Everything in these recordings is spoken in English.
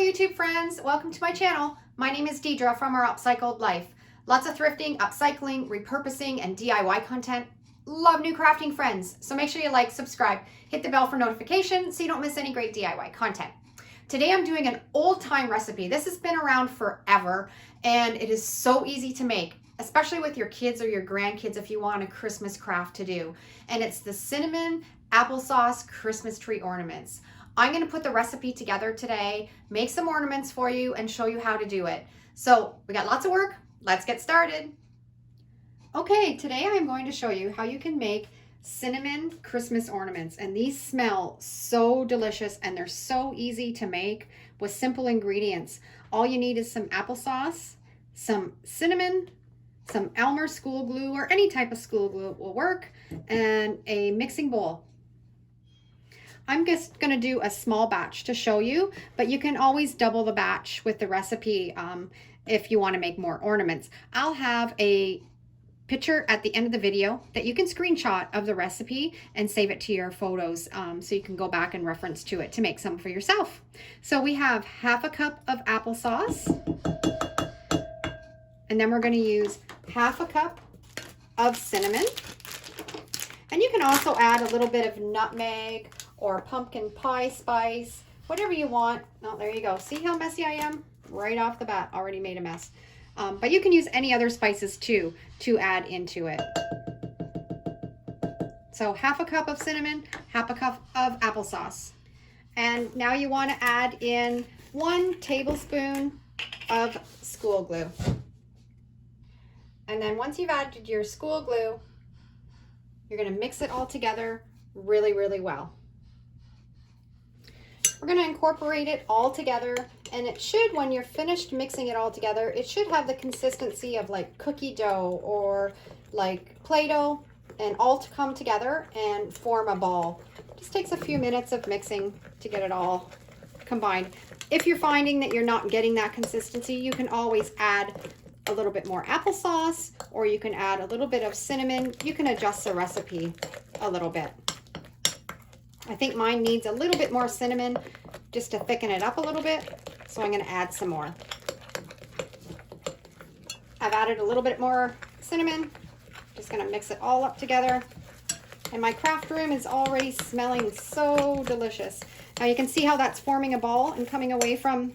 YouTube friends, welcome to my channel. My name is Deidre from our Upcycled life. Lots of thrifting, upcycling, repurposing, and DIY content. Love new crafting friends, so make sure you like, subscribe, hit the bell for notifications so you don't miss any great DIY content. Today I'm doing an old-time recipe. This has been around forever and it is so easy to make, especially with your kids or your grandkids if you want a Christmas craft to do. And it's the cinnamon applesauce Christmas tree ornaments. I'm going to put the recipe together today, make some ornaments for you, and show you how to do it. So we got lots of work. Let's get started. Okay, today I'm going to show you how you can make cinnamon Christmas ornaments. And these smell so delicious and they're so easy to make with simple ingredients. All you need is some applesauce, some cinnamon, some Elmer school glue or any type of school glue will work, and a mixing bowl. I'm just going to do a small batch to show you, but you can always double the batch with the recipe if you want to make more ornaments. I'll have a picture at the end of the video that you can screenshot of the recipe and save it to your photos so you can go back and reference to it to make some for yourself. So we have half a cup of applesauce, and then we're going to use half a cup of cinnamon. And you can also add a little bit of nutmeg or pumpkin pie spice, whatever you want. Oh, there you go. See how messy I am? Right off the bat, already made a mess. But you can use any other spices too to add into it. So half a cup of cinnamon, half a cup of applesauce. And now you want to add in 1 tablespoon of school glue. And then once you've added your school glue, you're going to mix it all together really, really well. We're going to incorporate it all together, and it should, when you're finished mixing it all together, it should have the consistency of like cookie dough or like Play-Doh, and all to come together and form a ball. Just takes a few minutes of mixing to get it all combined. If you're finding that you're not getting that consistency, you can always add a little bit more applesauce, or you can add a little bit of cinnamon. You can adjust the recipe a little bit. I think mine needs a little bit more cinnamon just to thicken it up a little bit, so I'm going to add some more. I've added a little bit more cinnamon. Just going to mix it all up together. And my craft room is already smelling so delicious. Now you can see how that's forming a ball and coming away from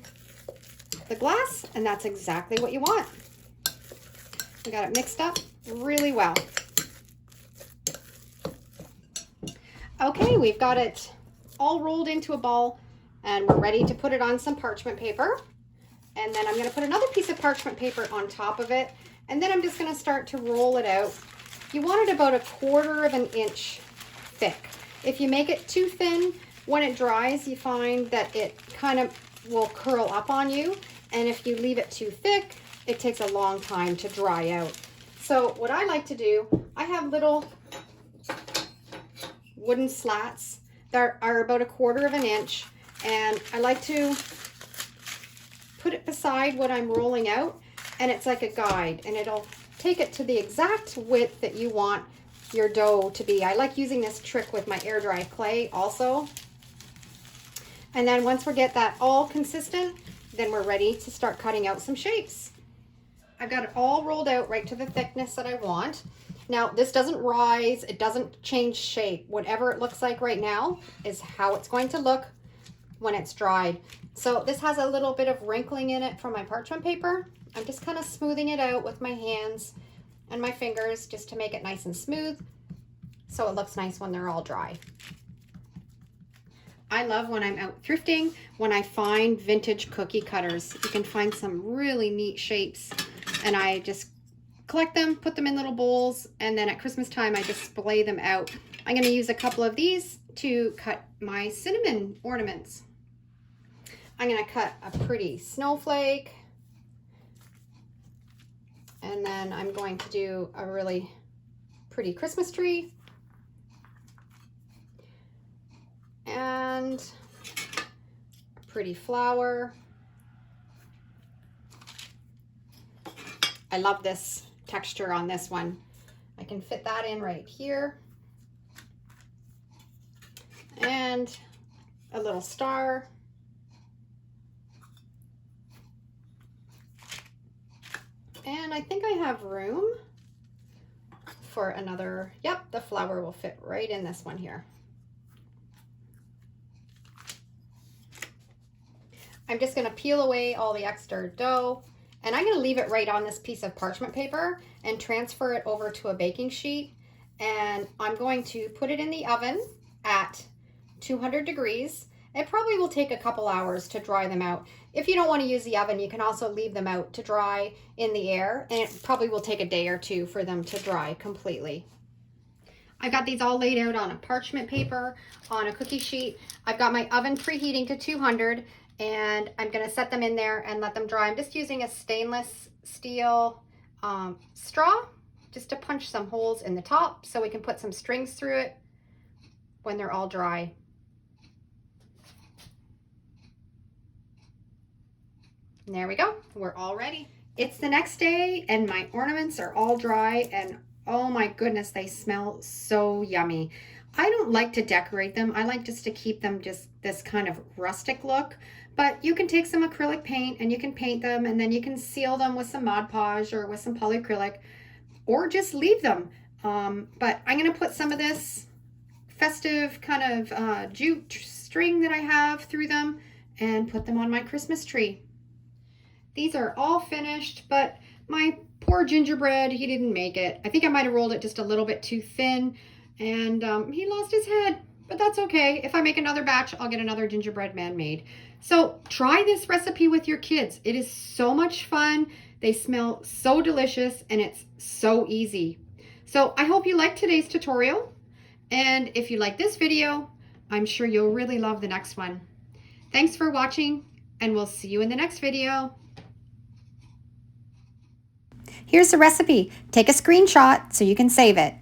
the glass, and that's exactly what you want. We got it mixed up really well. Okay, we've got it all rolled into a ball, and we're ready to put it on some parchment paper. And then I'm going to put another piece of parchment paper on top of it, and then I'm just going to start to roll it out. You want it about 1/4 of an inch thick. If you make it too thin, when it dries, you find that it kind of will curl up on you. And if you leave it too thick, it takes a long time to dry out. So what I like to do, I have little wooden slats that are about 1/4 of an inch, and I like to put it beside what I'm rolling out, and it's like a guide, and it'll take it to the exact width that you want your dough to be. I like using this trick with my air dry clay also. And then once we get that all consistent, then we're ready to start cutting out some shapes. I've got it all rolled out right to the thickness that I want. Now, this doesn't rise, it doesn't change shape. Whatever it looks like right now is how it's going to look when it's dried. So this has a little bit of wrinkling in it from my parchment paper. I'm just kind of smoothing it out with my hands and my fingers just to make it nice and smooth so it looks nice when they're all dry. I love when I'm out thrifting, when I find vintage cookie cutters. You can find some really neat shapes, and I just collect them, put them in little bowls, and then at Christmas time I display them out. I'm going to use a couple of these to cut my cinnamon ornaments. I'm going to cut a pretty snowflake, and then I'm going to do a really pretty Christmas tree, and a pretty flower. I love this texture on this one. I can fit that in right here. And a little star. And I think I have room for another, yep, the flower will fit right in this one here. I'm just gonna peel away all the extra dough, and I'm gonna leave it right on this piece of parchment paper and transfer it over to a baking sheet. And I'm going to put it in the oven at 200 degrees. It probably will take a couple hours to dry them out. If you don't want to use the oven, you can also leave them out to dry in the air, and it probably will take a day or two for them to dry completely. I've got these all laid out on a parchment paper, on a cookie sheet. I've got my oven preheating to 200, and I'm gonna set them in there and let them dry. I'm just using a stainless steel straw just to punch some holes in the top so we can put some strings through it when they're all dry. And there we go, we're all ready. It's the next day and my ornaments are all dry, and oh my goodness, they smell so yummy. I don't like to decorate them. I like just to keep them just this kind of rustic look, but you can take some acrylic paint and you can paint them, and then you can seal them with some Mod Podge or with some polyacrylic, or just leave them. But I'm gonna put some of this festive kind of jute string that I have through them and put them on my Christmas tree. These are all finished, but my poor gingerbread, he didn't make it. I think I might have rolled it just a little bit too thin, and he lost his head, but that's okay. If I make another batch, I'll get another gingerbread man made. So try this recipe with your kids. It is so much fun. They smell so delicious, and it's so easy. So I hope you liked today's tutorial, and if you like this video, I'm sure you'll really love the next one. Thanks for watching, and we'll see you in the next video. Here's the recipe. Take a screenshot so you can save it.